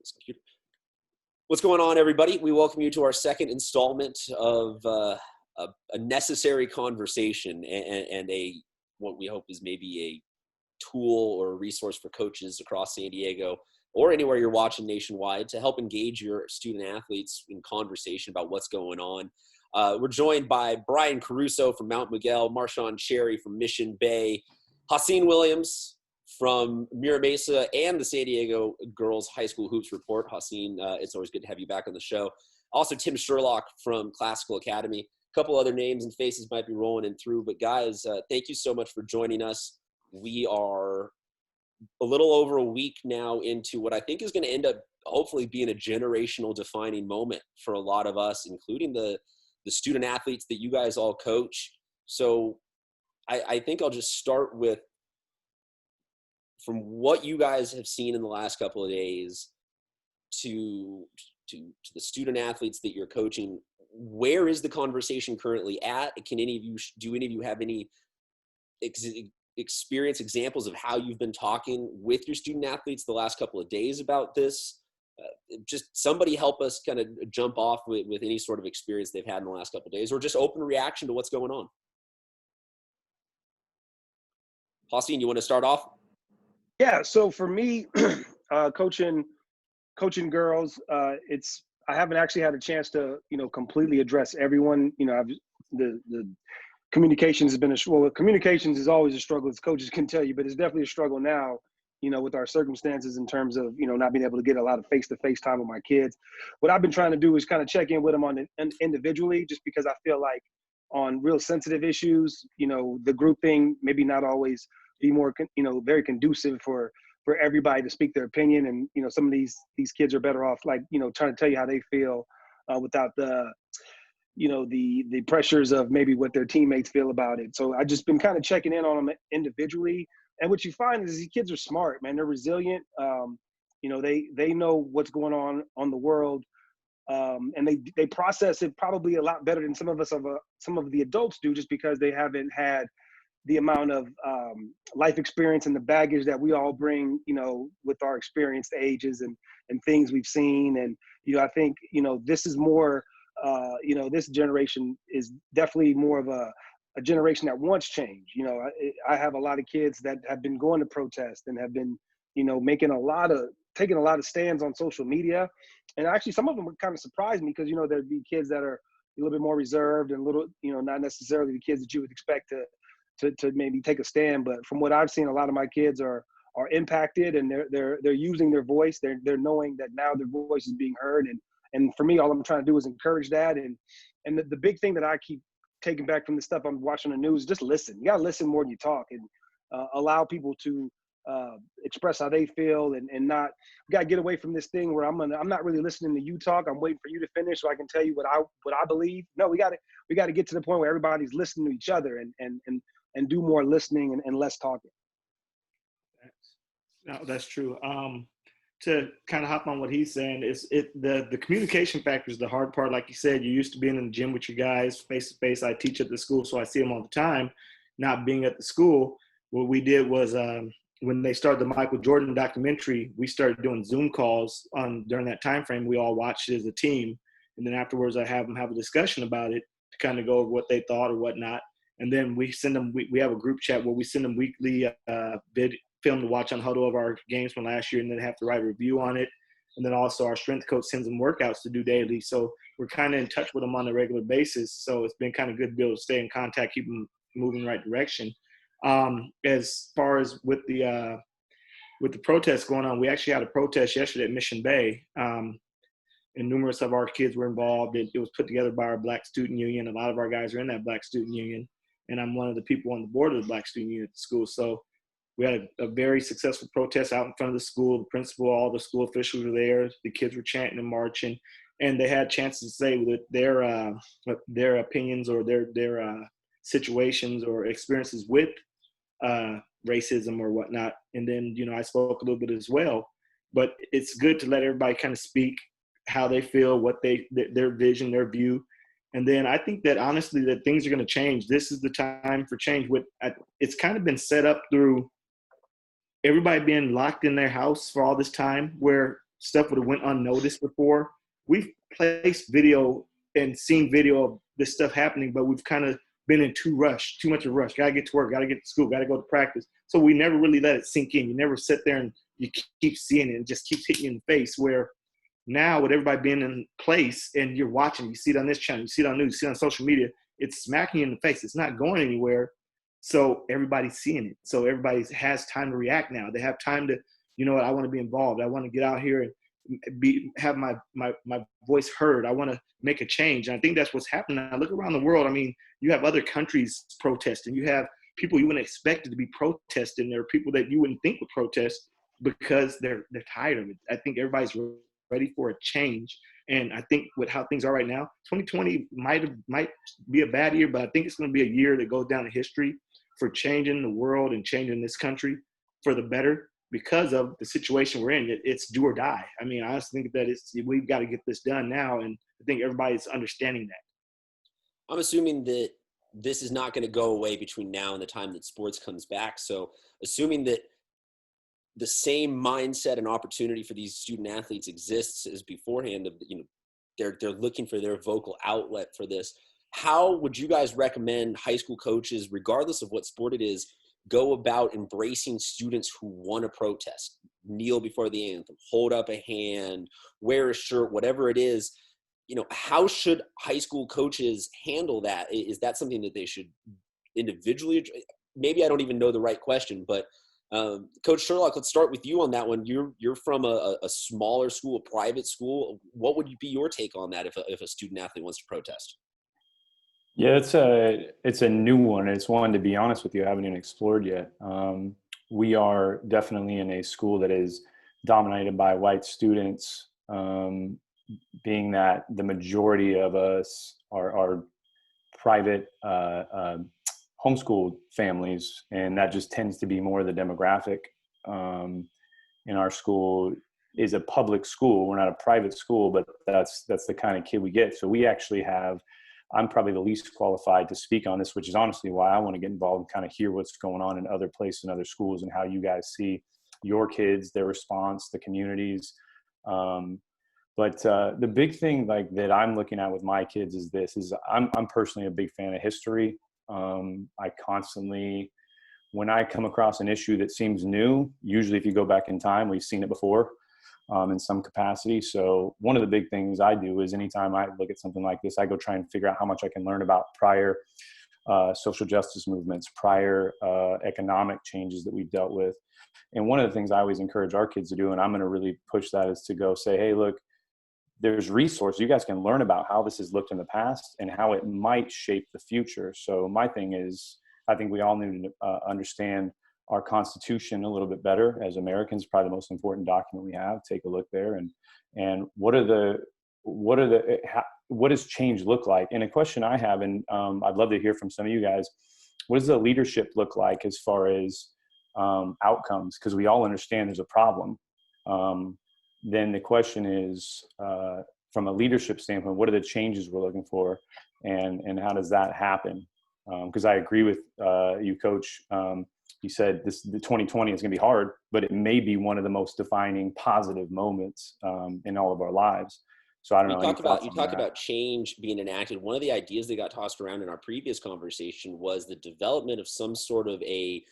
this computer. What's going on, everybody? We welcome you to our second installment of a necessary conversation and what we hope is maybe a tool or a resource for coaches across San Diego or anywhere you're watching nationwide to help engage your student athletes in conversation about what's going on. We're joined by Brian Caruso from Mount Miguel, Marshawn Cherry from Mission Bay, Haseen Williams from Mira Mesa, and the San Diego Girls High School Hoops Report. Haseen, it's always good to have you back on the show. Also, Tim Sherlock from Classical Academy. A couple other names and faces might be rolling in through, but guys, thank you so much for joining us. We are a little over a week now into what I think is going to end up hopefully being a generational defining moment for a lot of us, including the student athletes that you guys all coach. So I think I'll just start with, from what you guys have seen in the last couple of days to the student athletes that you're coaching, where is the conversation currently at? Do any of you have any experience, examples of how you've been talking with your student athletes the last couple of days about this? Just somebody help us kind of jump off with any sort of experience they've had in the last couple of days, or just open reaction to what's going on. Haseen, you want to start off? Yeah, so for me, coaching girls, I haven't actually had a chance to, completely address everyone. The communications has been communications is always a struggle, as coaches can tell you, but it's definitely a struggle now, with our circumstances in terms of, not being able to get a lot of face-to-face time with my kids. What I've been trying to do is kind of check in with them individually, just because I feel like on real sensitive issues, the group thing maybe not always be more, very conducive for everybody to speak their opinion. And, some of these kids are better off, like, trying to tell you how they feel without the pressures of maybe what their teammates feel about it. So I've just been kind of checking in on them individually. And what you find is these kids are smart, man. They're resilient. They know what's going on the world. And they process it probably a lot better than some of the adults do, just because they haven't had the amount of life experience and the baggage that we all bring, with our experienced ages and things we've seen. And, I think, this is more, this generation is definitely more of a generation that wants change. I have a lot of kids that have been going to protest and have been, taking a lot of stands on social media. And actually some of them would kind of surprise me, because, there'd be kids that are a little bit more reserved and not necessarily the kids that you would expect to maybe take a stand. But from what I've seen, a lot of my kids are impacted, and they're using their voice. They're knowing that now their voice is being heard. And for me, all I'm trying to do is encourage that. And the big thing that I keep taking back from the stuff I'm watching on the news, just listen. You got to listen more than you talk, and allow people to express how they feel, and not, we got to get away from this thing where I'm not really listening to you talk. I'm waiting for you to finish so I can tell you what I believe. No, we got to get to the point where everybody's listening to each other and do more listening and less talking. No, that's true. To kind of hop on what he's saying, the communication factor is the hard part. Like you said, you're used to being in the gym with your guys face to face. I teach at the school, so I see them all the time. Not being at the school, what we did was when they started the Michael Jordan documentary, we started doing Zoom calls during that time frame. We all watched it as a team, and then afterwards I have them have a discussion about it to kind of go over what they thought or whatnot. And then we send them, we have a group chat where we send them weekly film to watch on Huddle of our games from last year, and then have to write a review on it. And then also our strength coach sends them workouts to do daily. So we're kind of in touch with them on a regular basis. So it's been kind of good to be able to stay in contact, keep them moving in the right direction. As far as with the protests going on, we actually had a protest yesterday at Mission Bay. And numerous of our kids were involved. It was put together by our Black Student Union. A lot of our guys are in that Black Student Union. And I'm one of the people on the board of the Black Student Union at the school. So we had a very successful protest out in front of the school. The principal, all the school officials were there. The kids were chanting and marching. And they had chances to say that their opinions or their situations or experiences with racism or whatnot. And then, I spoke a little bit as well. But it's good to let everybody kind of speak how they feel, what their vision, their view. And then I think that honestly that things are going to change. This is the time for change. It's kind of been set up through everybody being locked in their house for all this time, where stuff would have went unnoticed before. We've placed video and seen video of this stuff happening, but we've kind of been in too much of a rush. Got to get to work, got to get to school, got to go to practice. So we never really let it sink in. You never sit there and you keep seeing it and just keeps hitting you in the face, where now with everybody being in place and you're watching, you see it on this channel, you see it on news, you see it on social media, it's smacking you in the face. It's not going anywhere. So everybody's seeing it. So everybody has time to react now. They have time to, you know what, I want to be involved. I want to get out here and have my voice heard. I want to make a change. And I think that's what's happening. I look around the world. I mean, you have other countries protesting. You have people you wouldn't expect to be protesting. There are people that you wouldn't think would protest because they're tired of it. I think everybody's ready for a change. And I think with how things are right now, 2020 might be a bad year, but I think it's going to be a year that goes down in history for changing the world and changing this country for the better because of the situation we're in. It's do or die. I mean, I just think that we've got to get this done now. And I think everybody's understanding that. I'm assuming that this is not going to go away between now and the time that sports comes back. So assuming that the same mindset and opportunity for these student athletes exists as beforehand, they're looking for their vocal outlet for this. How would you guys recommend high school coaches, regardless of what sport it is, go about embracing students who want to protest? Kneel before the anthem, hold up a hand, wear a shirt, whatever it is. How should high school coaches handle that? Is that something that they should individually? Maybe I don't even know the right question, but Coach Sherlock, let's start with you on that one. You're from a smaller school, a private school. What would be your take on that if a student athlete wants to protest? Yeah, it's a new one. It's one, to be honest with you, I haven't even explored yet. We are definitely in a school that is dominated by white students, being that the majority of us are private homeschooled families, and that just tends to be more the demographic. In our school is a public school. We're not a private school, but that's the kind of kid we get. So we actually have, I'm probably the least qualified to speak on this, which is honestly why I want to get involved and kind of hear what's going on in other places and other schools and how you guys see your kids, their response, the communities. But the big thing that I'm looking at with my kids is I'm personally a big fan of history. I constantly, when I come across an issue that seems new, usually if you go back in time, we've seen it before in some capacity. So one of the big things I do is anytime I look at something like this, I go try and figure out how much I can learn about prior social justice movements, prior economic changes that we've dealt with. And one of the things I always encourage our kids to do, and I'm going to really push that, is to go say, hey, look, there's resources. You guys can learn about how this has looked in the past and how it might shape the future. So my thing is, I think we all need to understand our Constitution a little bit better as Americans. Probably the most important document we have. Take a look there, and what does change look like? And a question I have, and I'd love to hear from some of you guys, what does the leadership look like as far as outcomes? Because we all understand there's a problem. Then the question is, from a leadership standpoint, what are the changes we're looking for, and how does that happen? Because I agree with you, Coach. You said the 2020 is going to be hard, but it may be one of the most defining positive moments in all of our lives. So I don't know. You talked about change being enacted. One of the ideas that got tossed around in our previous conversation was the development of some sort of a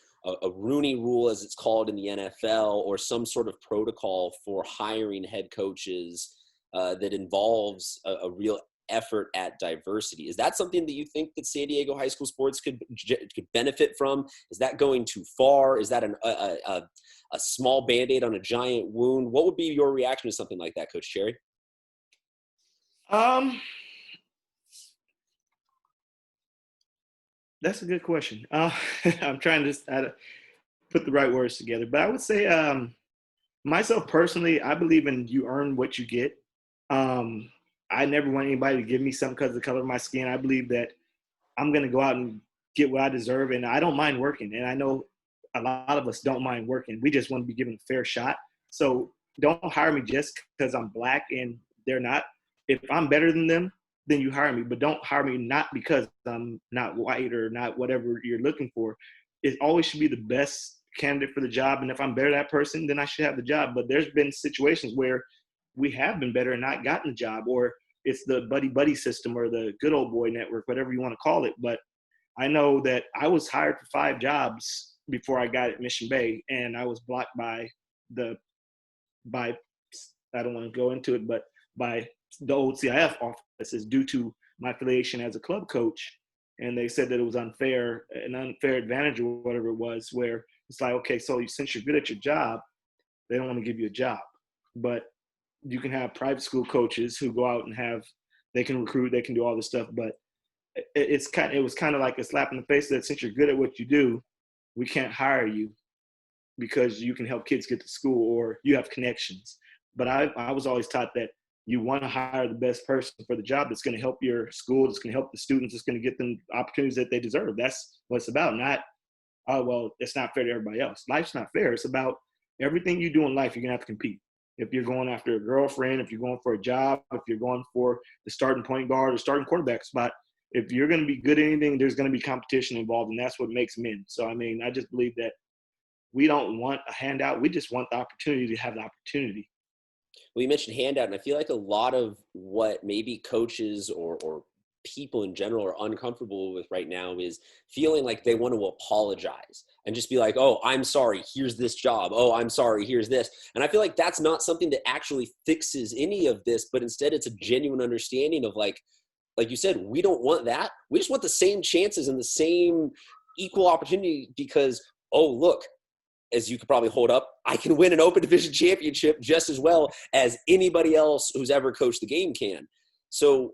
Rooney rule, as it's called in the NFL, or some sort of protocol for hiring head coaches that involves a real effort at diversity. Is that something that you think that San Diego high school sports could benefit from? Is that going too far? Is that a small Band-Aid on a giant wound? What would be your reaction to something like that, Coach Cherry? That's a good question. I'm trying to put the right words together, but I would say myself personally, I believe in you earn what you get. I never want anybody to give me something because of the color of my skin. I believe that I'm going to go out and get what I deserve, and I don't mind working. And I know a lot of us don't mind working. We just want to be given a fair shot. So don't hire me just because I'm Black and they're not. If I'm better than them, then you hire me. But don't hire me not because I'm not white or not whatever you're looking for. It always should be the best candidate for the job, and if I'm better than that person, then I should have the job. But there's been situations where we have been better and not gotten the job, or it's the buddy system or the good old boy network, whatever you want to call it. But I know that I was hired for 5 jobs before I got at Mission Bay, and I was blocked by I don't want to go into it, but by the old CIF offices due to my affiliation as a club coach. And they said that it was an unfair advantage or whatever it was, where it's like, okay, so since you're good at your job, they don't want to give you a job. But you can have private school coaches who go out and they can recruit, they can do all this stuff. But it was kind of like a slap in the face that since you're good at what you do, we can't hire you because you can help kids get to school or you have connections. But I was always taught that you want to hire the best person for the job that's going to help your school, that's going to help the students, that's going to get them opportunities that they deserve. That's what it's about. Not, oh, well, it's not fair to everybody else. Life's not fair. It's about everything you do in life, you're going to have to compete. If you're going after a girlfriend, if you're going for a job, if you're going for the starting point guard or starting quarterback spot, if you're going to be good at anything, there's going to be competition involved, and that's what makes men. So, I mean, I just believe that we don't want a handout. We just want the opportunity to have the opportunity. Well, you mentioned handout, and I feel like a lot of what maybe coaches or people in general are uncomfortable with right now is feeling like they want to apologize and just be like, oh, I'm sorry, here's this job. Oh, I'm sorry, here's this. And I feel like that's not something that actually fixes any of this, but instead it's a genuine understanding of like you said, we don't want that. We just want the same chances and the same equal opportunity because, oh, look, as you could probably hold up, I can win an open division championship just as well as anybody else who's ever coached the game can. So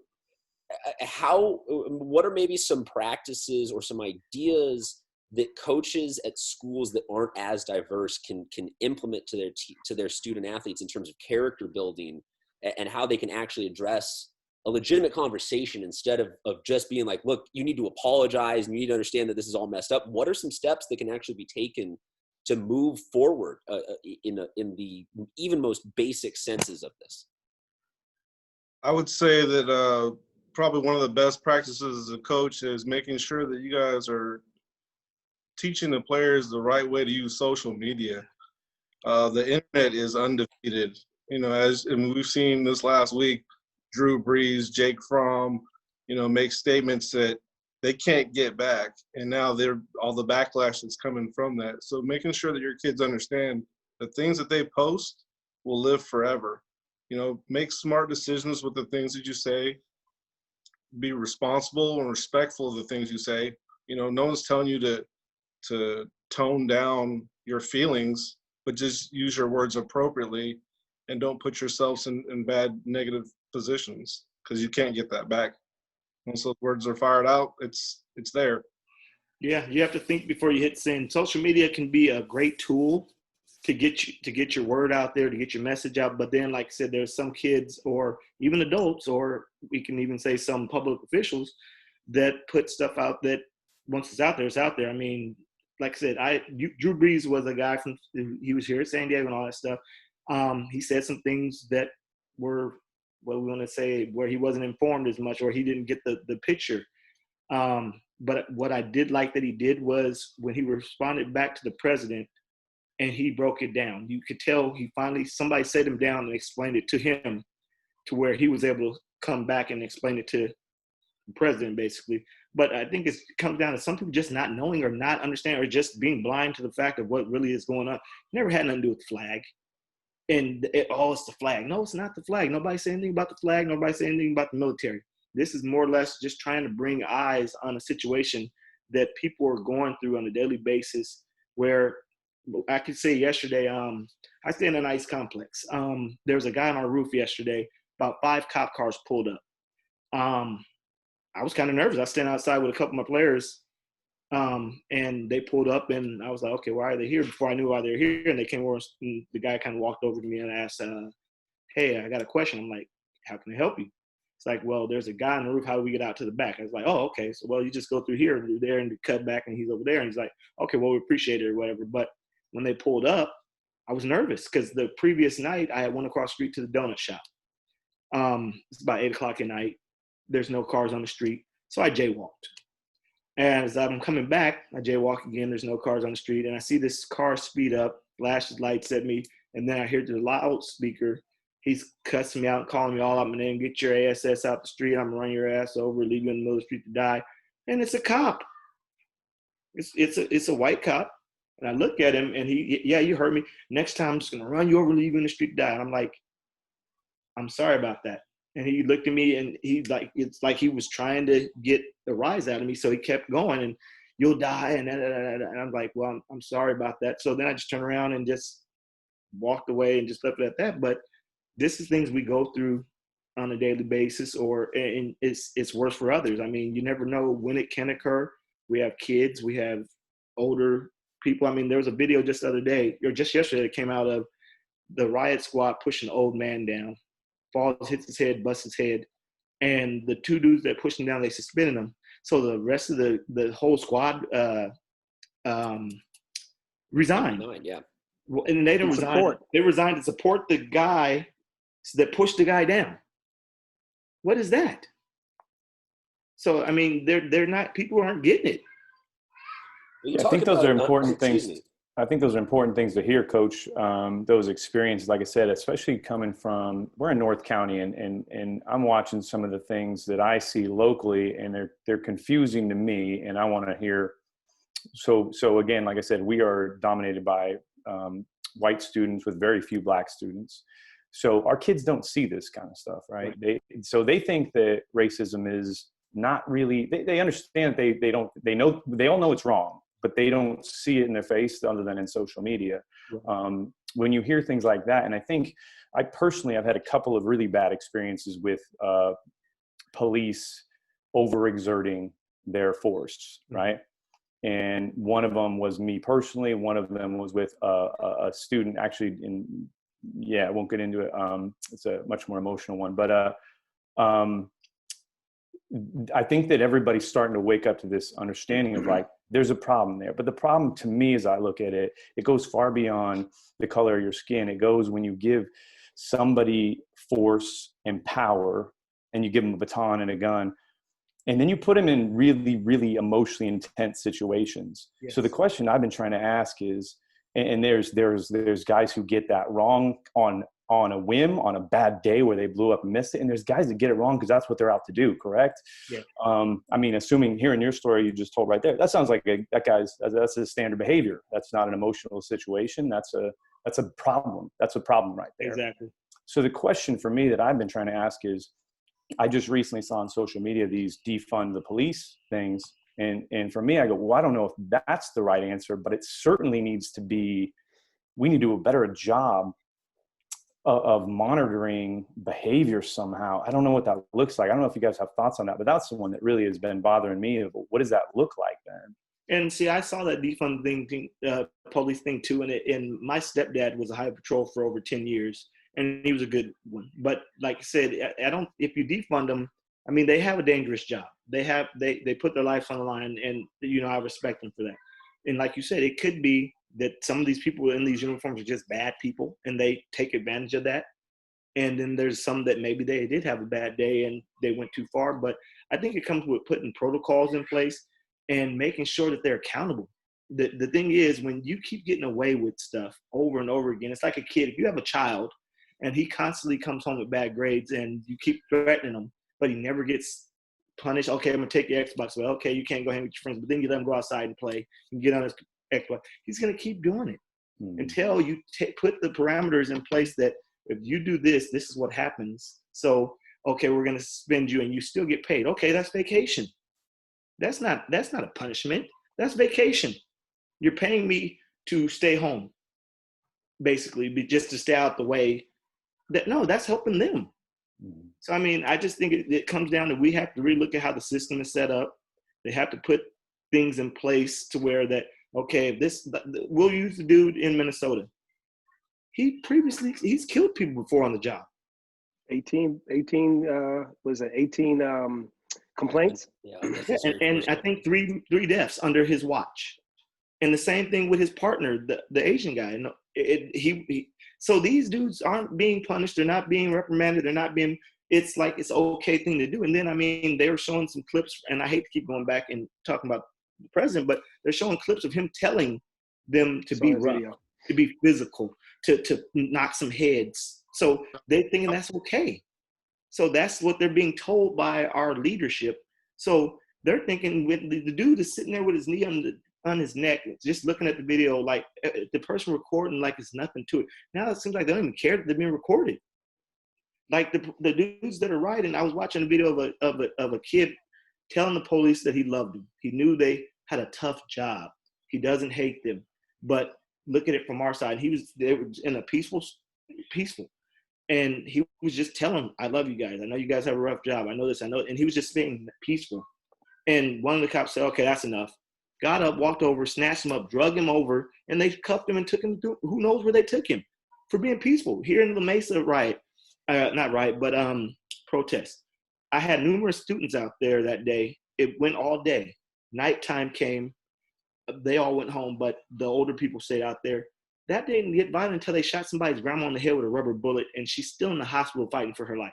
what are maybe some practices or some ideas that coaches at schools that aren't as diverse can implement to their student athletes in terms of character building and how they can actually address a legitimate conversation instead of just being like, look, you need to apologize and you need to understand that this is all messed up. What are some steps that can actually be taken to move forward in the even most basic senses of this? I would say that probably one of the best practices as a coach is making sure that you guys are teaching the players the right way to use social media. The internet is undefeated. And we've seen this last week, Drew Brees, Jake Fromm, make statements that they can't get back. And now all the backlash that's coming from that. So making sure that your kids understand the things that they post will live forever. Make smart decisions with the things that you say. Be responsible and respectful of the things you say. No one's telling you to tone down your feelings, but just use your words appropriately and don't put yourselves in bad negative positions because you can't get that back. Once those words are fired out, it's there. Yeah, you have to think before you hit send. Social media can be a great tool to get your word out there, to get your message out. But then, like I said, there's some kids or even adults, or we can even say some public officials that put stuff out that once it's out there, it's out there. I mean, like I said, Drew Brees was a guy he was here at San Diego and all that stuff. He said some things that were, what we want to say, where he wasn't informed as much, or he didn't get the picture. But what I did like that he did was when he responded back to the president and he broke it down, you could tell somebody sat him down and explained it to him to where he was able to come back and explain it to the president, basically. But I think it comes down to some people just not knowing or not understanding or just being blind to the fact of what really is going on. It never had nothing to do with the flag. And it's the flag. No, it's not the flag. Nobody said anything about the flag. Nobody said anything about the military. This is more or less just trying to bring eyes on a situation that people are going through on a daily basis. Where I could say yesterday, I stay in a nice complex. There was a guy on our roof yesterday, about 5 cop cars pulled up. I was kind of nervous. I was standing outside with a couple of my players, and they pulled up, and I was like, okay, why are they here? Before I knew why they were here, and they came over, and the guy kind of walked over to me and asked, hey, I got a question. I'm like, how can I help you? It's like, well, there's a guy on the roof. How do we get out to the back? I was like, oh, okay. So, well, you just go through here and through there and cut back, and he's over there. And he's like, okay, well, we appreciate it or whatever. But when they pulled up, I was nervous because the previous night I had went across the street to the donut shop. It's about 8 o'clock at night. There's no cars on the street. So I jaywalked. And as I'm coming back, I jaywalk again. There's no cars on the street. And I see this car speed up, flashes lights at me. And then I hear through the loudspeaker, he's cussing me out, calling me all out my name. Get your ASS out the street. I'm going to run your ass over, leave you in the middle of the street to die. And it's a cop. It's a white cop. And I look at him and yeah, you heard me. Next time I'm just going to run you over, leave you in the street to die. And I'm like, I'm sorry about that. And he looked at me and it's like he was trying to get the rise out of me. So he kept going and you'll die. And I'm like, well, I'm sorry about that. So then I just turned around and just walked away and just left it at that. But this is things we go through on a daily basis, and it's worse for others. I mean, you never know when it can occur. We have kids, we have older people. I mean, there was a video just the other day, or just yesterday, that came out of the riot squad pushing an old man down. Falls, hits his head, busts his head. And the two dudes that pushed him down, they suspended him. So the rest of the whole squad resigned. Yeah. And they didn't resign. They resigned to support the guy that pushed the guy down. What is that? So, I mean, they're not, people aren't getting it. I think those are important things. I think those are important things to hear, Coach. Those experiences, like I said, especially coming from, we're in North County, and I'm watching some of the things that I see locally, and they're confusing to me, and I want to hear. So again, like I said, we are dominated by white students with very few black students. So our kids don't see this kind of stuff, right? They think that racism is not really. They understand that they all know it's wrong, but they don't see it in their face other than in social media. Right. When you hear things like that, and I think I've had a couple of really bad experiences with police overexerting their force, right? And one of them was me personally. One of them was with a student, actually. I won't get into it. It's a much more emotional one, but I think that everybody's starting to wake up to this understanding of like, there's a problem there. But the problem to me, as I look at it, it goes far beyond the color of your skin. It goes when you give somebody force and power, and you give them a baton and a gun, and then you put them in really, really emotionally intense situations. Yes. So the question I've been trying to ask is, and there's guys who get that wrong on a whim, on a bad day where they blew up and missed it. And there's guys that get it wrong because that's what they're out to do, correct? Yeah. I mean, assuming hearing your story you just told right there, that sounds like that's a standard behavior. That's not an emotional situation. That's a problem. That's a problem right there. Exactly. So the question for me that I've been trying to ask is, I just recently saw on social media these defund the police things. And for me, I go, well, I don't know if that's the right answer, but it certainly needs to be, we need to do a better job of monitoring behavior somehow. I don't know what that looks like. I don't know if you guys have thoughts on that, but that's the one that really has been bothering me. Of what does that look like then? And see, I saw that defund police thing too. And my stepdad was a highway patrol for over 10 years, and he was a good one. But like I said, if you defund them, I mean, they have a dangerous job. They put their lives on the line, and I respect them for that. And like you said, it could be that some of these people in these uniforms are just bad people, and they take advantage of that. And then there's some that maybe they did have a bad day and they went too far. But I think it comes with putting protocols in place and making sure that they're accountable. The thing is, when you keep getting away with stuff over and over again, it's like a kid. If you have a child and he constantly comes home with bad grades and you keep threatening him, but he never gets punished. Okay, I'm going to take your Xbox. Well, okay, you can't go hang with your friends, but then you let him go outside and play and get on his Xbox. He's going to keep doing it until you put the parameters in place that if you do this, this is what happens. So, okay, we're going to suspend you and you still get paid. Okay, that's vacation. That's not a punishment. That's vacation. You're paying me to stay home, basically, just to stay out the way. That's helping them. So, I mean, I just think it comes down to, we have to really look at how the system is set up. They have to put things in place to where that, okay, we'll use the dude in Minnesota. He's killed people before on the job. 18 complaints? Yeah, and I think three deaths under his watch. And the same thing with his partner, the Asian guy. So these dudes aren't being punished. They're not being reprimanded. They're not being it's like it's an okay thing to do. And then, I mean, they were showing some clips, and I hate to keep going back and talking about the president, but they're showing clips of him telling them to be rough, to be physical, to knock some heads. So they're thinking that's okay. So that's what they're being told by our leadership. So they're thinking with the dude is sitting there with his knee on his neck, just looking at the video, like the person recording like it's nothing to it. Now it seems like they don't even care that they're being recorded. Like the dudes that are writing, I was watching a video of a kid telling the police that he loved them. He knew they had a tough job. He doesn't hate them. But look at it from our side. They were in a peaceful. And he was just telling them, I love you guys. I know you guys have a rough job. I know this, I know. And he was just being peaceful. And one of the cops said, okay, that's enough. Got up, walked over, snatched him up, drug him over, and they cuffed him and took him to, who knows where they took him for being peaceful. Here in the Mesa protest. I had numerous students out there that day. It went all day. Nighttime came. They all went home, but the older people stayed out there. That day didn't get violent until they shot somebody's grandma in the head with a rubber bullet, and she's still in the hospital fighting for her life.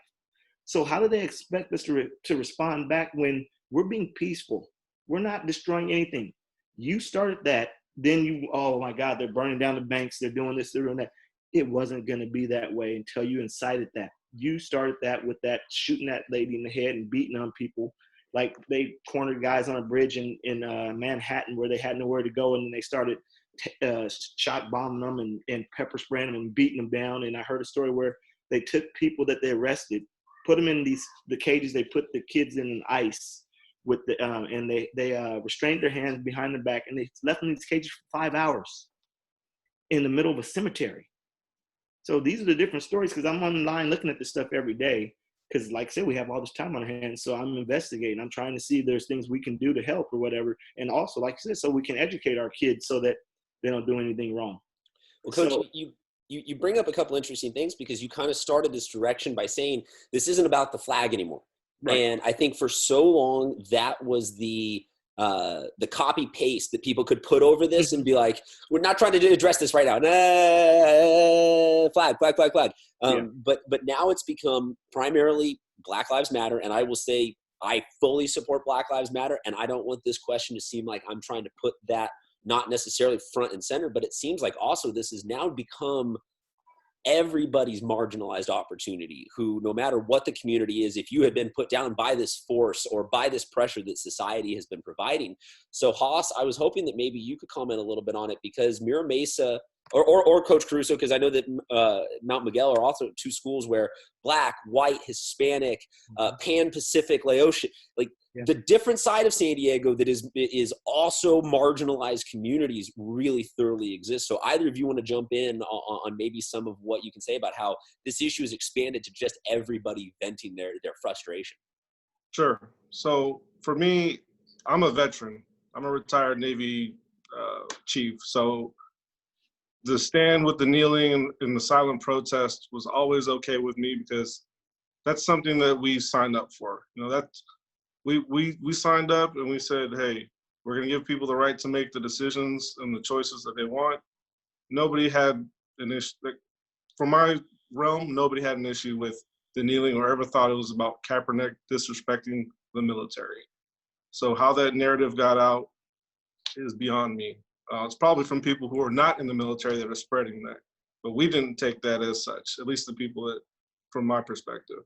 So how do they expect us to respond back when we're being peaceful? We're not destroying anything. You started that, then oh my God, they're burning down the banks, they're doing this, they're doing that. It wasn't going to be that way until you incited that. You started that with that shooting that lady in the head and beating on people. Like they cornered guys on a bridge in Manhattan where they had nowhere to go, and then they started shot bombing them and pepper spraying them and beating them down. And I heard a story where they took people that they arrested, put them in the cages they put the kids in ice with and they restrained their hands behind their back, and they left them in these cages for 5 hours in the middle of a cemetery. So these are the different stories, because I'm online looking at this stuff every day, because like I said, we have all this time on our hands. So I'm investigating. I'm trying to see if there's things we can do to help or whatever. And also, like I said, so we can educate our kids so that they don't do anything wrong. Well, Coach, you bring up a couple interesting things, because you kind of started this direction by saying this isn't about the flag anymore. Right. And I think for so long that was the copy paste that people could put over this and be like, we're not trying to address this right now. Flag. But now it's become primarily Black Lives Matter. And I will say I fully support Black Lives Matter. And I don't want this question to seem like I'm trying to put that not necessarily front and center, but it seems like also this has now become everybody's marginalized opportunity, who no matter what the community is, if you have been put down by this force or by this pressure that society has been providing. So Haas, I was hoping that maybe you could comment a little bit on it, because Mira Mesa or Coach Caruso, because I know that Mount Miguel are also two schools where Black, white, Hispanic, Pan-Pacific, Laotian, like the different side of San Diego that is also marginalized communities really thoroughly exist. So either of you want to jump in on maybe some of what you can say about how this issue is expanded to just everybody venting their frustration? Sure. So for me, I'm a veteran. I'm a retired Navy chief. So the stand with the kneeling and the silent protest was always okay with me, because that's something that we signed up for. You know, that's we signed up and we said, hey, we're going to give people the right to make the decisions and the choices that they want. Nobody had an issue. Like, from my realm, nobody had an issue with the kneeling or ever thought it was about Kaepernick disrespecting the military. So how that narrative got out is beyond me. It's probably from people who are not in the military that are spreading that. But we didn't take that as such, at least the people that, from my perspective.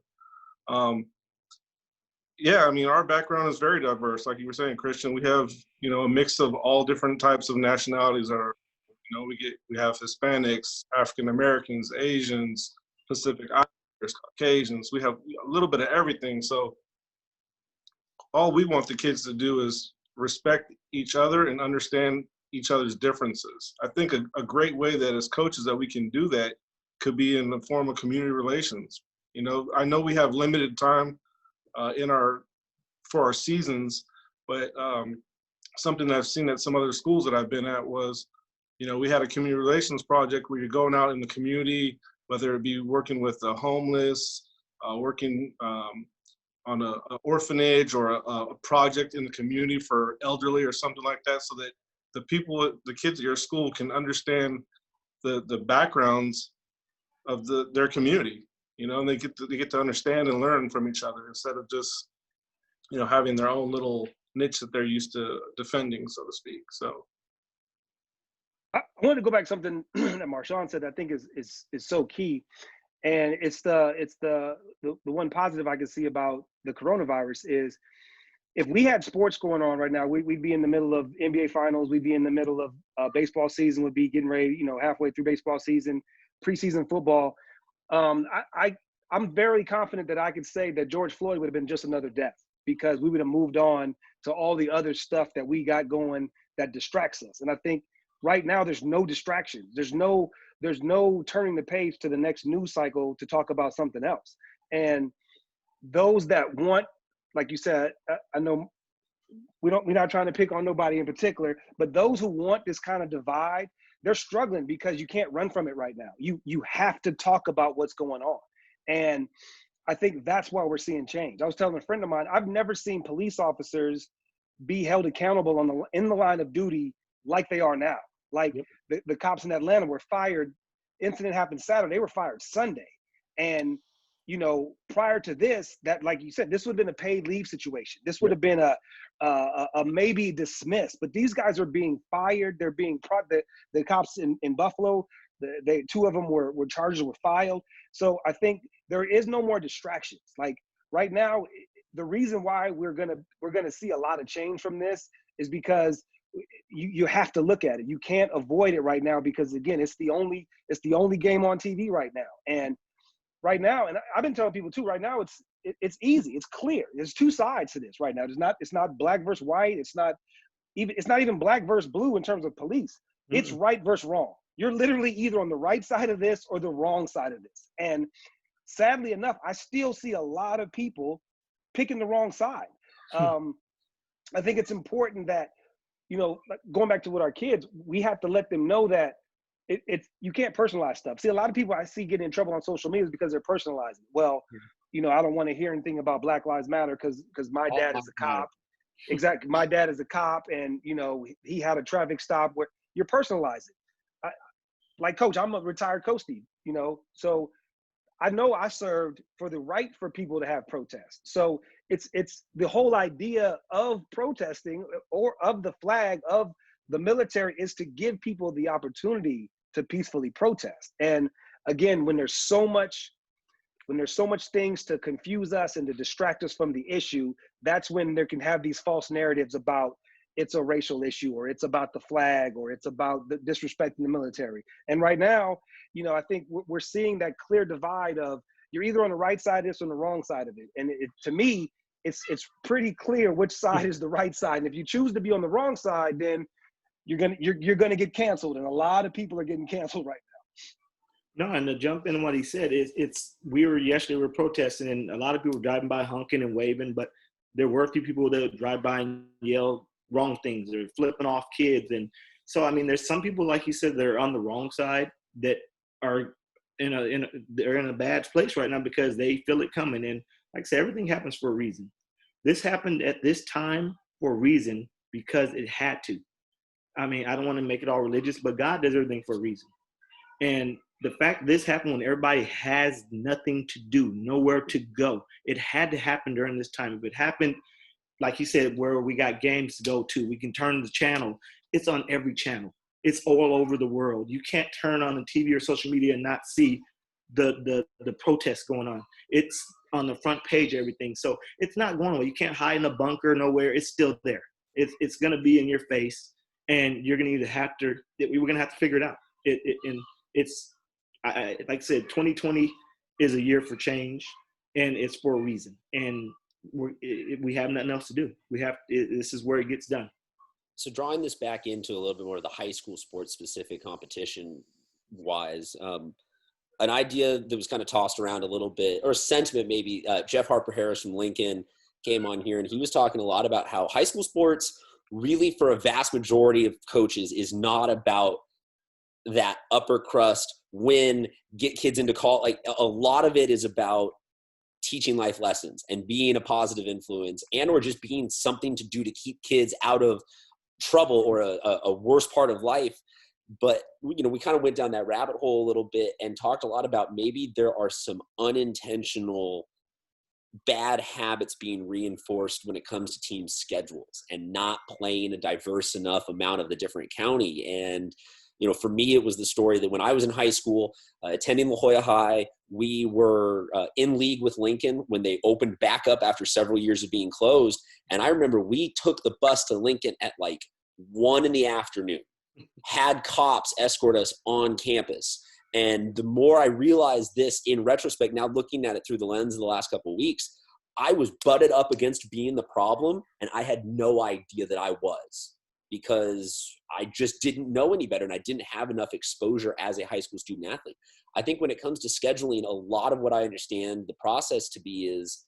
Yeah, I mean, our background is very diverse. Like you were saying, Christian, we have, a mix of all different types of nationalities. We have Hispanics, African Americans, Asians, Pacific Islanders, Caucasians. We have a little bit of everything. So all we want the kids to do is respect each other and understand each other's differences. I think a great way that as coaches that we can do that could be in the form of community relations. I know we have limited time for our seasons, but something that I've seen at some other schools that I've been at was, we had a community relations project where you're going out in the community, whether it be working with the homeless, working on an orphanage or a project in the community for elderly or something like that, so that the kids at your school can understand the backgrounds of their community. and they get to understand and learn from each other instead of just, having their own little niche that they're used to defending, so to speak. So I want to go back to something that Marshawn said that I think is so key. And it's the one positive I can see about the coronavirus is if we had sports going on right now, we'd be in the middle of NBA finals. We'd be in the middle of baseball season. We'd be getting ready, halfway through baseball season, preseason football. I'm very confident that I could say that George Floyd would have been just another death because we would have moved on to all the other stuff that we got going that distracts us. And I think right now there's no distractions. There's no turning the page to the next news cycle to talk about something else. And those that want, like you said, I know we're not trying to pick on nobody in particular, but those who want this kind of divide, they're struggling because you can't run from it right now. You have to talk about what's going on. And I think that's why we're seeing change. I was telling a friend of mine, I've never seen police officers be held accountable in the line of duty like they are now. Like the cops in Atlanta were fired. Incident happened Saturday. They were fired Sunday. And, prior to this, that, like you said, this would have been a paid leave situation. This would have been a maybe dismissed. But these guys are being fired. They're being the cops in Buffalo, two of them were charges were filed. So I think there is no more distractions. Like right now, the reason why we're gonna see a lot of change from this is because you have to look at it. You can't avoid it right now because again, it's the only game on TV right now. And right now, and I've been telling people too, right now it's easy, it's clear. There's two sides to this right now. It's not black versus white. It's not even black versus blue in terms of police. Mm-hmm. It's right versus wrong. You're literally either on the right side of this or the wrong side of this. And sadly enough, I still see a lot of people picking the wrong side. I think it's important that, going back to with our kids, we have to let them know that you can't personalize stuff. See, a lot of people I see getting in trouble on social media is because they're personalizing. Well, I don't want to hear anything about Black Lives Matter because my dad is a cop. Exactly. My dad is a cop and, he had a traffic stop where you're personalizing. Like Coach, I'm a retired Coach Steve, so I know I served for the right for people to have protests. So it's the whole idea of protesting or of the flag of the military is to give people the opportunity to peacefully protest. And again, when there's so much things to confuse us and to distract us from the issue, that's when there can have these false narratives about it's a racial issue or it's about the flag or it's about the disrespecting the military. And right now, I think we're seeing that clear divide of you're either on the right side of this or on the wrong side of it. And to me, it's pretty clear which side is the right side. And if you choose to be on the wrong side, then you're gonna get canceled. And a lot of people are getting canceled right now. No, and to jump in what he said is we were protesting and a lot of people were driving by honking and waving, but there were a few people that would drive by and yell wrong things or flipping off kids. And so, there's some people, like you said, that are on the wrong side that are they're in a bad place right now because they feel it coming. And like I said, everything happens for a reason. This happened at this time for a reason because it had to. I don't want to make it all religious, but God does everything for a reason. And the fact this happened when everybody has nothing to do, nowhere to go, it had to happen during this time. If it happened, like you said, where we got games to go to, we can turn the channel. It's on every channel. It's all over the world. You can't turn on the TV or social media and not see the protests going on. It's on the front page, everything. So it's not going away. You can't hide in a bunker nowhere. It's still there. It's going to be in your face, and you're going to we're going to have to figure it out. Like I said, 2020 is a year for change, and it's for a reason. And we have nothing else to do. This is where it gets done. So drawing this back into a little bit more of the high school sports specific competition wise, an idea that was kind of tossed around a little bit, or a sentiment maybe, Jeff Harper Harris from Lincoln came on here and he was talking a lot about how high school sports really for a vast majority of coaches is not about that upper crust win, get kids into call. Like a lot of it is about teaching life lessons and being a positive influence and or just being something to do to keep kids out of trouble or a worse part of life But, you know, we kind of went down that rabbit hole a little bit and talked a lot about maybe there are some unintentional bad habits being reinforced when it comes to team schedules and not playing a diverse enough amount of the different county. And, you know, for me, it was the story that when I was in high school, attending La Jolla High, we were in league with Lincoln when they opened back up after several years of being closed. And I remember we took the bus to Lincoln at like 1 p.m, had cops escort us on campus. And the more I realized this in retrospect, now looking at it through the lens of the last couple of weeks, I was butted up against being the problem, and I had no idea that I was, because I just didn't know any better and I didn't have enough exposure as a high school student athlete. I think when it comes to scheduling, a lot of what I understand the process to be is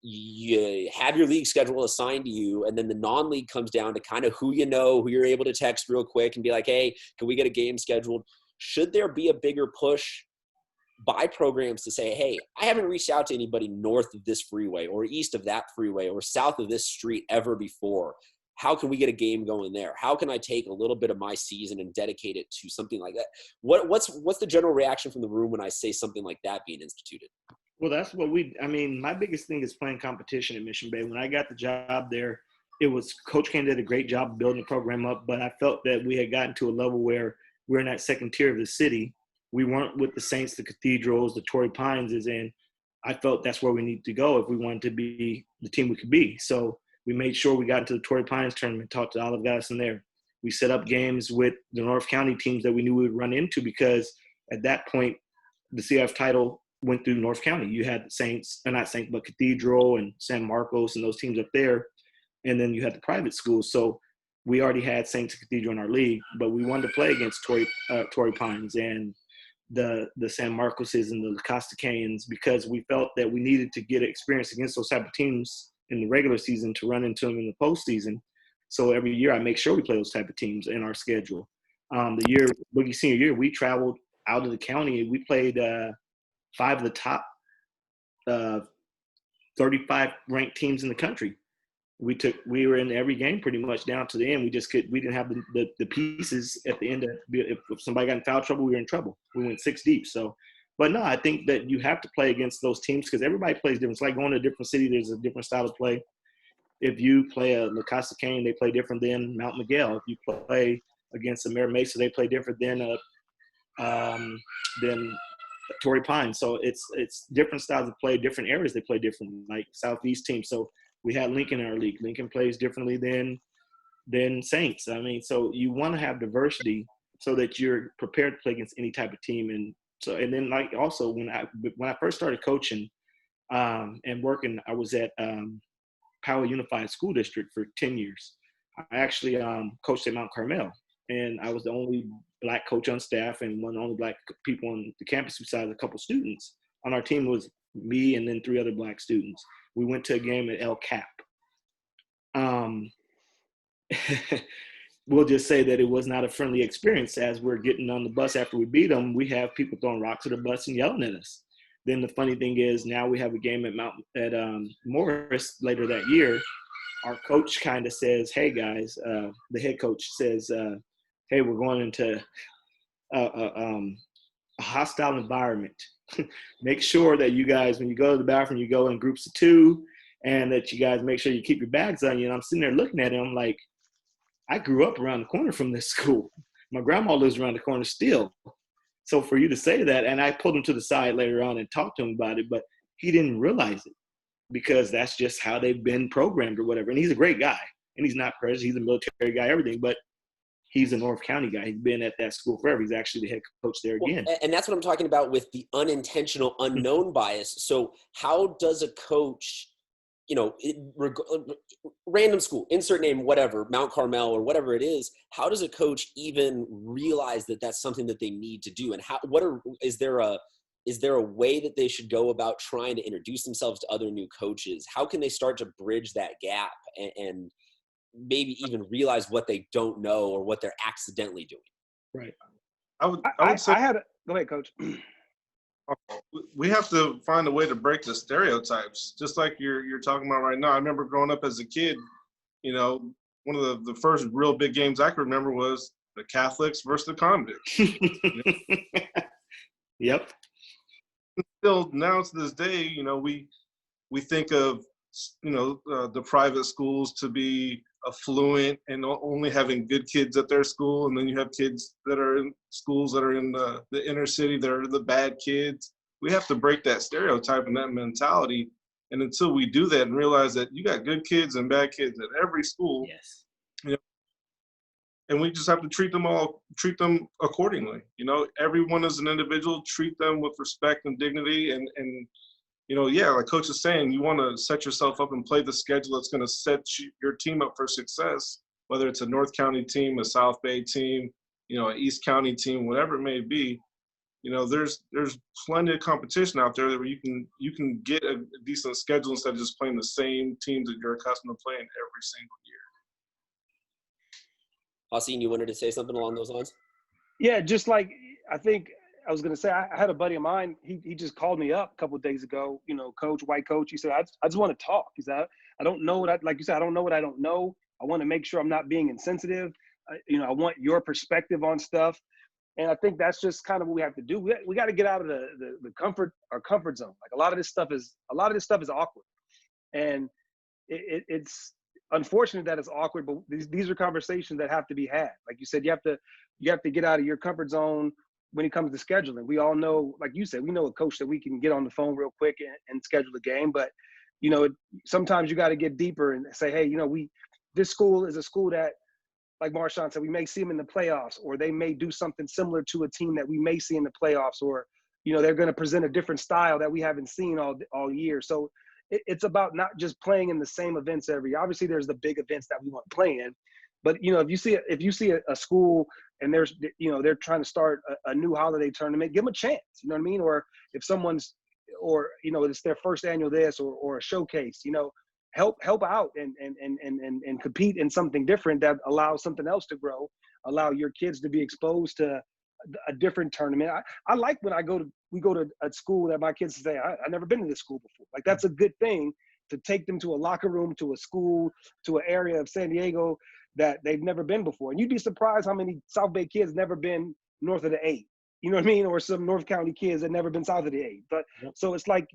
you have your league schedule assigned to you, and then the non-league comes down to kind of who you know, who you're able to text real quick and be like, hey, can we get a game scheduled? Should there be a bigger push by programs to say, hey, I haven't reached out to anybody north of this freeway or east of that freeway or south of this street ever before? How can we get a game going there? How can I take a little bit of my season and dedicate it to something like that? What's the general reaction from the room when I say something like that being instituted? Well, that's what my biggest thing is playing competition at Mission Bay. When I got the job there, Coach Kane did a great job building the program up, but I felt that we had gotten to a level where we're in that second tier of the city. We weren't with the Saints, the Cathedrals, the Torrey Pines, and I felt that's where we needed to go if we wanted to be the team we could be. So we made sure we got into the Torrey Pines tournament, talked to all the guys in there. We set up games with the North County teams that we knew we would run into, because at that point, the CIF title went through North County. You had not Saints, but Cathedral and San Marcos and those teams up there. And then you had the private schools. So we already had Saints and Cathedral in our league, but we wanted to play against Torrey Pines and the San Marcoses and the Costa Canes, because we felt that we needed to get experience against those type of teams in the regular season to run into them in the postseason. So every year I make sure we play those type of teams in our schedule. The Boogie senior year, we traveled out of the county. We played 5 of the top 35 ranked teams in the country. We were in every game pretty much down to the end. We didn't have the pieces at the end. If somebody got in foul trouble, we were in trouble. We went 6 deep. So, but no, I think that you have to play against those teams because everybody plays different. It's like going to a different city. There's a different style of play. If you play a La Costa Cane, they play different than Mount Miguel. If you play against a Mare Mesa, they play different than Torrey Pines. So it's different styles of play, different areas they play different, like Southeast teams. So we had Lincoln in our league. Lincoln plays differently than Saints. I mean, so you want to have diversity so that you're prepared to play against any type of team. And then like also when I first started coaching and working, I was at Powell Unified School District for 10 years. I actually coached at Mount Carmel, and I was the only Black coach on staff and one of the only Black people on the campus besides a couple students. On our team was me and then 3 other Black students. We went to a game at El Cap. We'll just say that it was not a friendly experience. As we're getting on the bus after we beat them, we have people throwing rocks at the bus and yelling at us. Then the funny thing is now we have a game at Morris later that year. Our coach kind of says, hey, guys, the head coach says, hey, we're going into a hostile environment. Make sure that you guys, when you go to the bathroom, you go in groups of 2, and that you guys make sure you keep your bags on you. And I'm sitting there looking at him like, I grew up around the corner from this school. My grandma lives around the corner still. So for you to say that, and I pulled him to the side later on and talked to him about it, but he didn't realize it because that's just how they've been programmed or whatever. And he's a great guy, and he's not president. He's a military guy, everything, but he's a North County guy. He's been at that school forever. He's actually the head coach there again. Well, and that's what I'm talking about with the unintentional unknown bias. So how does a coach, random school, insert name, whatever, Mount Carmel or whatever it is, how does a coach even realize that that's something that they need to do? And is there a way that they should go about trying to introduce themselves to other new coaches? How can they start to bridge that gap and maybe even realize what they don't know or what they're accidentally doing? Right. I would say go ahead, Coach. We have to find a way to break the stereotypes, just like you're talking about right now. I remember growing up as a kid, one of the first real big games I can remember was the Catholics versus the convicts. Yep. Still now to this day, we think of, the private schools to be affluent and only having good kids at their school. And then you have kids that are in schools that are in the inner city that are the bad kids. We have to break that stereotype and that mentality. And until we do that and realize that you got good kids and bad kids at every school, Yes. and we just have to treat them accordingly. Everyone is an individual, treat them with respect and dignity. And like Coach is saying, you want to set yourself up and play the schedule that's going to set your team up for success, whether it's a North County team, a South Bay team, an East County team, whatever it may be. There's plenty of competition out there where you can get a decent schedule instead of just playing the same teams that you're accustomed to playing every single year. Haseen, you wanted to say something along those lines? Yeah, just like I think I was going to say, I had a buddy of mine. He just called me up a couple of days ago. Coach, white coach. He said, I just want to talk. He said, I don't know like you said, I don't know what I don't know. I want to make sure I'm not being insensitive. I want your perspective on stuff. And I think that's just kind of what we have to do. We got to get out of our comfort zone. Like a lot of this stuff is awkward, and it's unfortunate that it's awkward. But these are conversations that have to be had. Like you said, you have to get out of your comfort zone when it comes to scheduling. We all know, like you said, we know a coach that we can get on the phone real quick and schedule a game. But sometimes you got to get deeper and say, hey, this school is a school that, like Marshawn said, we may see them in the playoffs, or they may do something similar to a team that we may see in the playoffs, or, they're going to present a different style that we haven't seen all year. So it's about not just playing in the same events obviously there's the big events that we want to play in, but if you see a school and they're trying to start a new holiday tournament, give them a chance, you know what I mean? Or if someone's, or, it's their first annual this or a showcase, help out and compete in something different that allows something else to grow, allow your kids to be exposed to a different tournament. I like when we go to a school that my kids say, I've never been to this school before. Like that's a good thing, to take them to a locker room, to a school, to an area of San Diego that they've never been before. And you'd be surprised how many South Bay kids never been north of the 8. You know what I mean? Or some North County kids that never been south of the 8. But so it's like,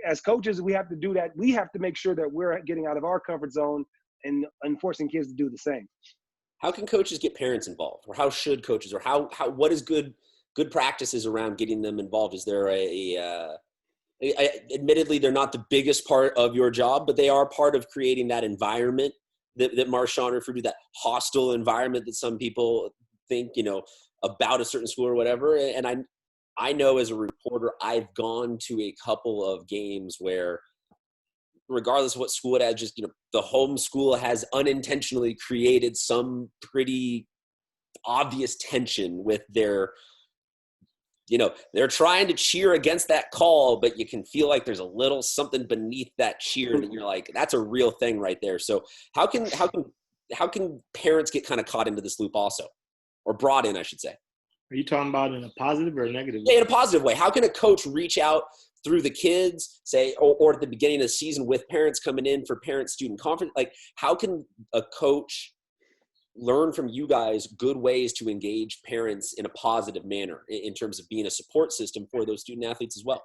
as coaches, we have to do that. We have to make sure that we're getting out of our comfort zone and forcing kids to do the same. How can coaches get parents involved, or how should coaches, or what is good practices around getting them involved? Is there admittedly, they're not the biggest part of your job, but they are part of creating that environment that Marshawn referred to, that hostile environment that some people think, about a certain school or whatever. And I know as a reporter, I've gone to a couple of games where, regardless of what school it has, just, the home school has unintentionally created some pretty obvious tension with their, they're trying to cheer against that call, but you can feel like there's a little something beneath that cheer that you're like, that's a real thing right there. So how can parents get kind of caught into this loop also, or brought in, I should say? Are you talking about in a positive or a negative way? Yeah, in a positive way. How can a coach reach out through the kids, say, or at the beginning of the season with parents coming in for parent-student conference? Like, how can a coach learn from you guys good ways to engage parents in a positive manner in terms of being a support system for those student athletes as well?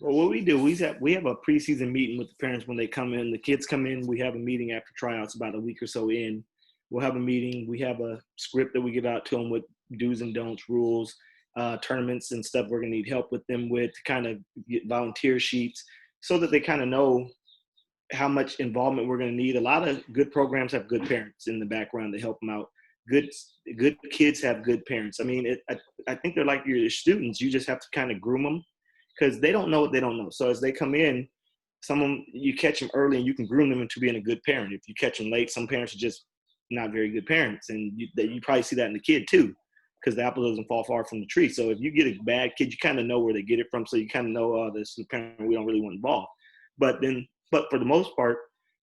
Well, what we do, we have a preseason meeting with the parents when they come in. The kids come in, we have a meeting after tryouts about a week or so in. We'll have a meeting. We have a script that we give out to them with do's and don'ts, rules, tournaments and stuff we're going to need help with them with, to kind of get volunteer sheets so that they kind of know how much involvement we're going to need. A lot of good programs have good parents in the background to help them out. Good kids have good parents. I mean, I think they're like your students. You just have to kind of groom them because they don't know what they don't know. So as they come in, you catch them early and you can groom them into being a good parent. If you catch them late, some parents are just not very good parents. And you probably see that in the kid too, because the apple doesn't fall far from the tree. So if you get a bad kid, you kind of know where they get it from. So you kind of know, this is a parent we don't really want involved. But for the most part,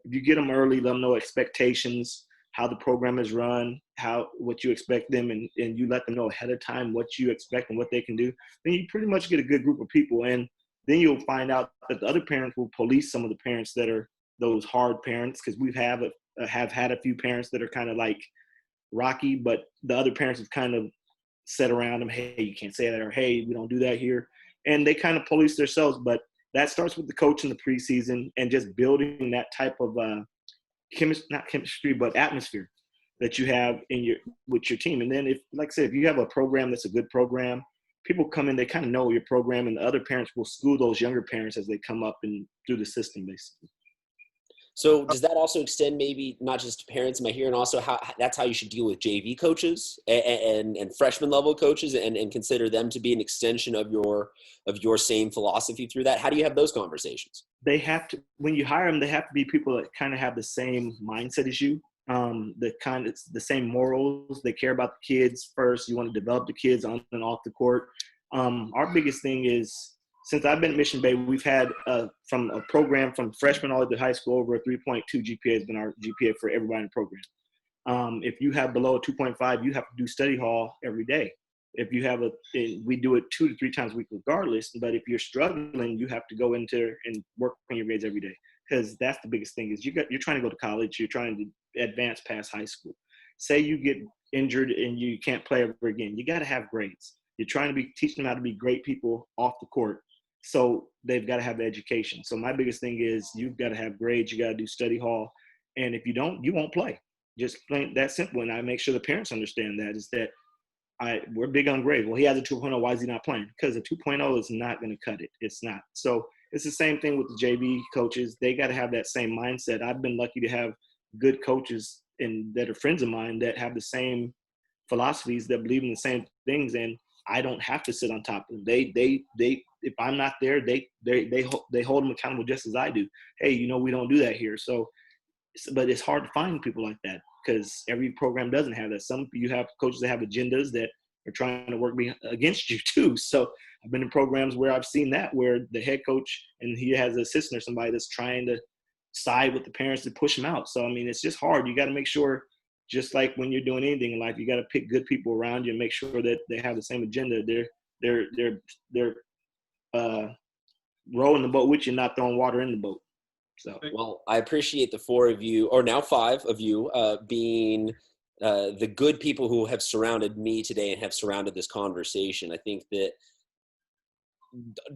if you get them early, let them know expectations, how the program is run, what you expect them, and you let them know ahead of time what you expect and what they can do, then you pretty much get a good group of people. And then you'll find out that the other parents will police some of the parents that are those hard parents, because we have had a few parents that are kind of like rocky, but the other parents have kind of said around them, hey, you can't say that, or hey, we don't do that here. And they kind of police themselves, but that starts with the coach in the preseason and just building that type of not chemistry, but atmosphere that you have with your team. And then if, like I said, if you have a program that's a good program, people come in, they kind of know your program, and the other parents will school those younger parents as they come up and through the system, basically. So does that also extend maybe not just to parents? Am I hearing also how that's how you should deal with JV coaches and freshman level coaches and consider them to be an extension of your same philosophy through that? How do you have those conversations? They have to, when you hire them, they have to be people that kind of have the same mindset as you, the same morals. They care about the kids first. You want to develop the kids on and off the court. Our biggest thing is, since I've been at Mission Bay, we've had from a program from freshman all the way to high school, over a 3.2 GPA has been our GPA for everybody in the program. If you have below a 2.5, you have to do study hall every day. If you have we do it 2 to 3 times a week regardless, but if you're struggling, you have to go into and work on your grades every day, because that's the biggest thing is you're trying to go to college, you're trying to advance past high school. Say you get injured and you can't play ever again, you got to have grades. You're trying to teaching them how to be great people off the court. So they've got to have the education. So my biggest thing is you've got to have grades. You got to do study hall. And if you don't, you won't play. Just plain that simple. And I make sure the parents understand that is that we're big on grades. Well, he has a 2.0. Why is he not playing? Because a 2.0 is not going to cut it. It's not. So it's the same thing with the JV coaches. They got to have that same mindset. I've been lucky to have good coaches and that are friends of mine that have the same philosophies, that believe in the same things. And I don't have to sit on top of them. They if I'm not there, they hold them accountable just as I do. Hey, we don't do that here. So, but it's hard to find people like that because every program doesn't have that. You have coaches that have agendas that are trying to work against you too. So I've been in programs where I've seen that, where the head coach and he has an assistant or somebody that's trying to side with the parents to push them out. So, I mean, it's just hard. You got to make sure, just like when you're doing anything in life, you got to pick good people around you and make sure that they have the same agenda. They're rowing the boat with you, not throwing water in the boat. So, well, I appreciate the 4 of you, or now 5 of you, being the good people who have surrounded me today and have surrounded this conversation. I think that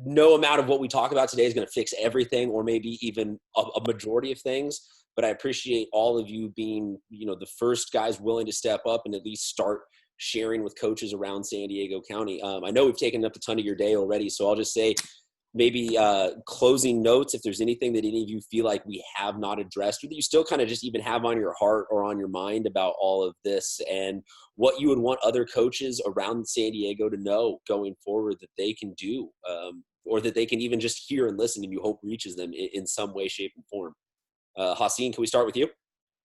no amount of what we talk about today is going to fix everything, or maybe even a majority of things. But I appreciate all of you being, the first guys willing to step up and at least start sharing with coaches around San Diego County. I know we've taken up a ton of your day already, so I'll just say maybe closing notes, if there's anything that any of you feel like we have not addressed, or that you still kind of just even have on your heart or on your mind about all of this, and what you would want other coaches around San Diego to know going forward that they can do, or that they can even just hear and listen, and you hope reaches them in some way, shape, and form. Haseen, can we start with you?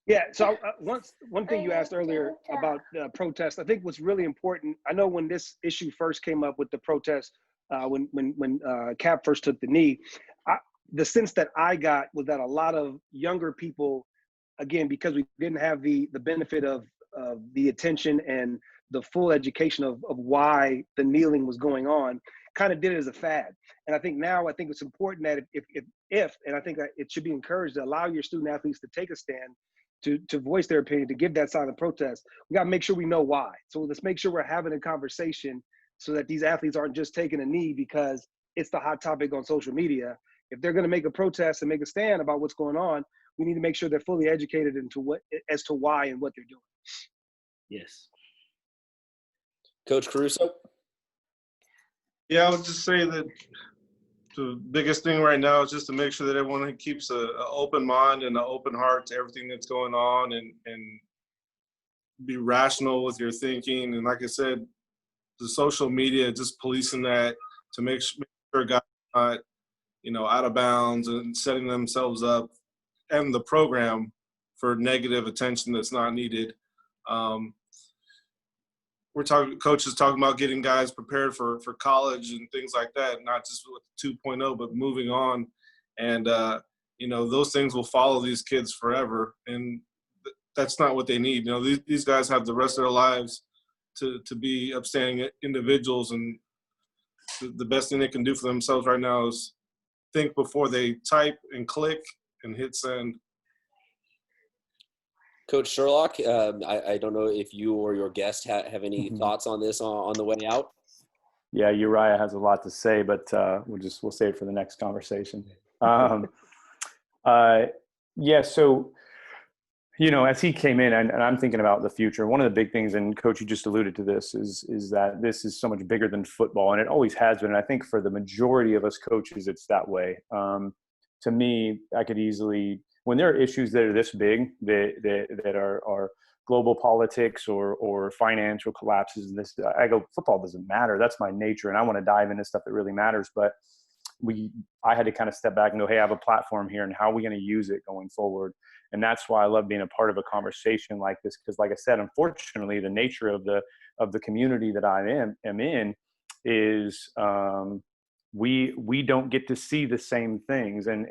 Yeah. So one thing you asked earlier about protests, I think what's really important. I know when this issue first came up with the protest, when Cap first took the knee, the sense that I got was that a lot of younger people, again, because we didn't have the benefit of the attention and the full education of why the kneeling was going on, kind of did it as a fad. And I think it's important that if and I think that it should be encouraged to allow your student athletes to take a stand, to voice their opinion, to give that silent protest. We got to make sure we know why. So let's make sure we're having a conversation so that these athletes aren't just taking a knee because it's the hot topic on social media. If they're going to make a protest and make a stand about what's going on, we need to make sure they're fully educated as to why and what they're doing. Yes. Coach Caruso? Yeah, I would just say that the biggest thing right now is just to make sure that everyone keeps an open mind and an open heart to everything that's going on, and be rational with your thinking. And like I said, the social media, just policing that to make sure guys are not, out of bounds and setting themselves up and the program for negative attention that's not needed. Coaches talking about getting guys prepared for college and things like that, not just with 2.0, but moving on. And, those things will follow these kids forever. And that's not what they need. These guys have the rest of their lives to be upstanding individuals. And the best thing they can do for themselves right now is think before they type and click and hit send. Coach Sherlock, I don't know if you or your guest have any thoughts on this on the way out. Yeah, Uriah has a lot to say, but we'll save it for the next conversation. Yeah, so as he came in, and I'm thinking about the future. One of the big things, and Coach, you just alluded to this, is that this is so much bigger than football, and it always has been. And I think for the majority of us coaches, it's that way. To me, I could easily, when there are issues that are this big, that are global politics or financial collapses, and this, I go, football doesn't matter. That's my nature, and I want to dive into stuff that really matters. But I had to kind of step back and go, hey, I have a platform here, and how are we going to use it going forward? And that's why I love being a part of a conversation like this, because, like I said, unfortunately, the nature of the community that I am in is we don't get to see the same things. And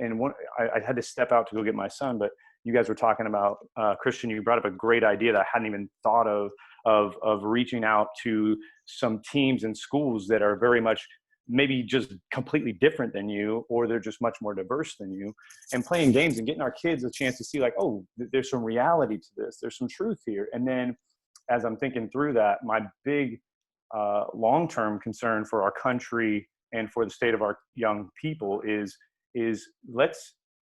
I had to step out to go get my son, but you guys were talking about Christian. You brought up a great idea that I hadn't even thought of reaching out to some teams and schools that are very much maybe just completely different than you, or they're just much more diverse than you, and playing games and getting our kids a chance to see, like, oh, there's some reality to this. There's some truth here. And then as I'm thinking through that, my big long-term concern for our country and for the state of our young people is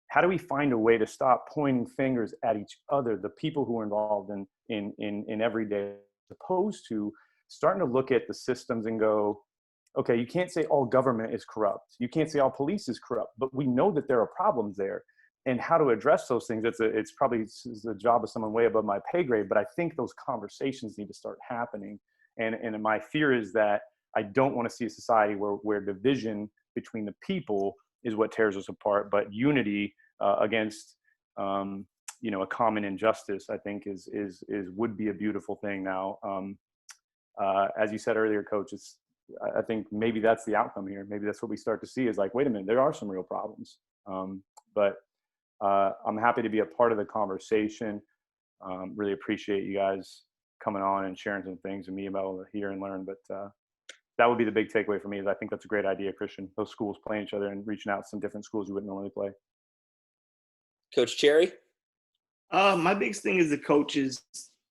how do we find a way to stop pointing fingers at each other, the people who are involved in everyday, as opposed to starting to look at the systems and go, okay, you can't say all government is corrupt. You can't say all police is corrupt, but we know that there are problems there, and how to address those things. It's probably the job of someone way above my pay grade, but I think those conversations need to start happening. And my fear is that I don't want to see a society where division between the people is what tears us apart, but unity against a common injustice, I think would be a beautiful thing. Now, as you said earlier, Coach, I think maybe that's the outcome here. Maybe that's what we start to see is like, wait a minute, there are some real problems. But I'm happy to be a part of the conversation. Really appreciate you guys coming on and sharing some things and me about to hear and learn. But that would be the big takeaway for me, is I think that's a great idea, Christian. Those schools playing each other and reaching out to some different schools you wouldn't normally play. Coach Cherry? My biggest thing is the coaches,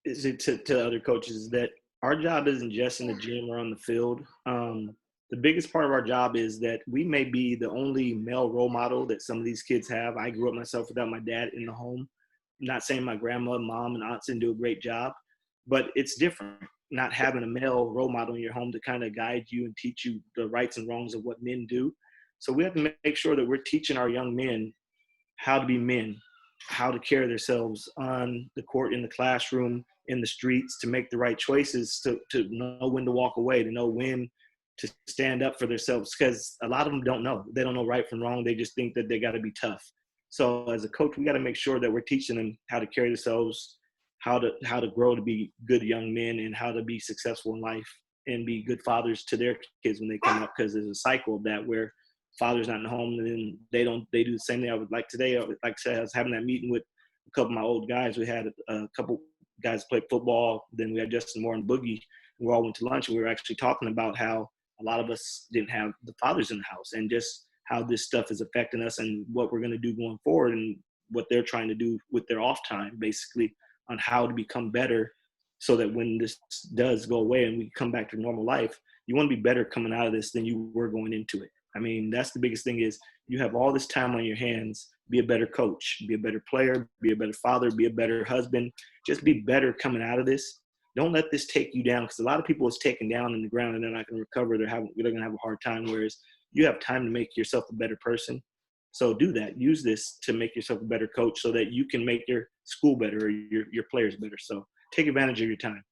to other coaches, is that our job isn't just in the gym or on the field. The biggest part of our job is that we may be the only male role model that some of these kids have. I grew up myself without my dad in the home. I'm not saying my grandma, mom, and aunts didn't do a great job, but it's different not having a male role model in your home to kind of guide you and teach you the rights and wrongs of what men do. So we have to make sure that we're teaching our young men how to be men, how to carry themselves on the court, in the classroom, in the streets, to make the right choices, to know when to walk away, to know when to stand up for themselves, because a lot of them don't know. They don't know right from wrong. They just think that they got to be tough. So as a coach, we got to make sure that we're teaching them how to carry themselves, how to grow to be good young men, and how to be successful in life and be good fathers to their kids when they come up, because there's a cycle of that where father's not in the home, and then they do the same thing. I would like today, I was having that meeting with a couple of my old guys. We had a couple guys played football. Then we had Justin Moore and Boogie, and we all went to lunch, and we were actually talking about how a lot of us didn't have the fathers in the house, and just how this stuff is affecting us and what we're going to do going forward, and what they're trying to do with their off time, basically, on how to become better, so that when this does go away and we come back to normal life, you want to be better coming out of this than you were going into it. I mean, that's the biggest thing, is you have all this time on your hands. Be a better coach, be a better player, be a better father, be a better husband. Just be better coming out of this. Don't let this take you down, because a lot of people is taken down in the ground and they're not going to recover. They're going to have a hard time, whereas you have time to make yourself a better person. So do that. Use this to make yourself a better coach, so that you can make your school better, or your players better. So take advantage of your time.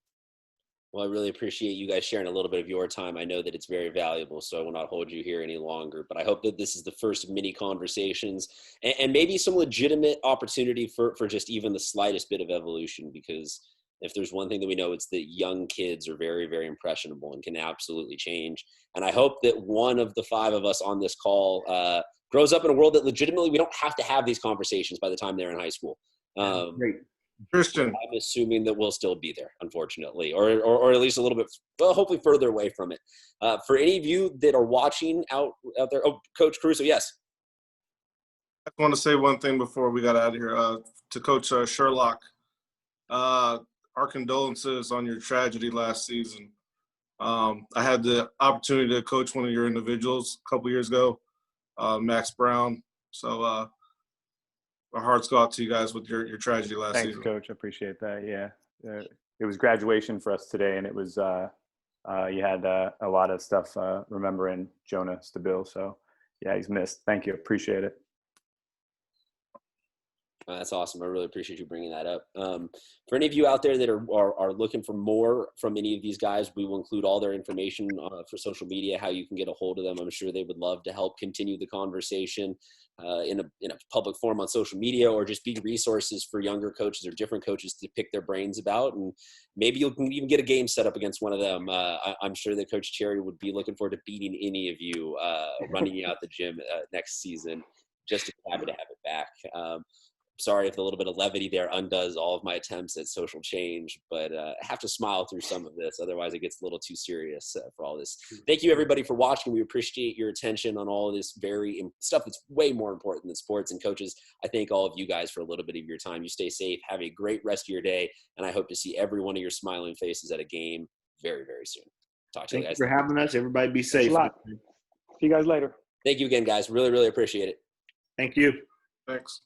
Well, I really appreciate you guys sharing a little bit of your time. I know that it's very valuable, so I will not hold you here any longer. But I hope that this is the first of many conversations, and maybe some legitimate opportunity for just even the slightest bit of evolution. Because if there's one thing that we know, it's that young kids are very, very impressionable and can absolutely change. And I hope that one of the five of us on this call grows up in a world that legitimately we don't have to have these conversations by the time they're in high school. Great. Christian, I'm assuming that we'll still be there, unfortunately, or at least a little bit, well, hopefully further away from it. For any of you that are watching out there, Coach Caruso, yes. I want to say one thing before we got out of here. To Coach Sherlock, Our condolences on your tragedy last season. I had the opportunity to coach one of your individuals a couple years ago, Max Brown. So our hearts go out to you guys with your tragedy last Thanks, season. Coach. I appreciate that. Yeah. It was graduation for us today, and it was you had a lot of stuff remembering Jonah Stabil. So yeah, he's missed. Thank you. Appreciate it. That's awesome. I really appreciate you bringing that up. For any of you out there that are looking for more from any of these guys, we will include all their information for social media, how you can get a hold of them. I'm sure they would love to help continue the conversation in a public forum on social media, or just be resources for younger coaches or different coaches to pick their brains about. And maybe you can even get a game set up against one of them. I'm sure that Coach Cherry would be looking forward to beating any of you, running you out the gym next season. Just happy to have it back. Sorry if a little bit of levity there undoes all of my attempts at social change, but I have to smile through some of this. Otherwise, it gets a little too serious for all this. Thank you, everybody, for watching. We appreciate your attention on all of this stuff that's way more important than sports. And coaches, I thank all of you guys for a little bit of your time. You stay safe. Have a great rest of your day. And I hope to see every one of your smiling faces at a game very, very soon. Talk to you guys. Thank you for having us. Everybody be safe. Thanks a lot. See you guys later. Thank you again, guys. Really, really appreciate it. Thank you. Thanks.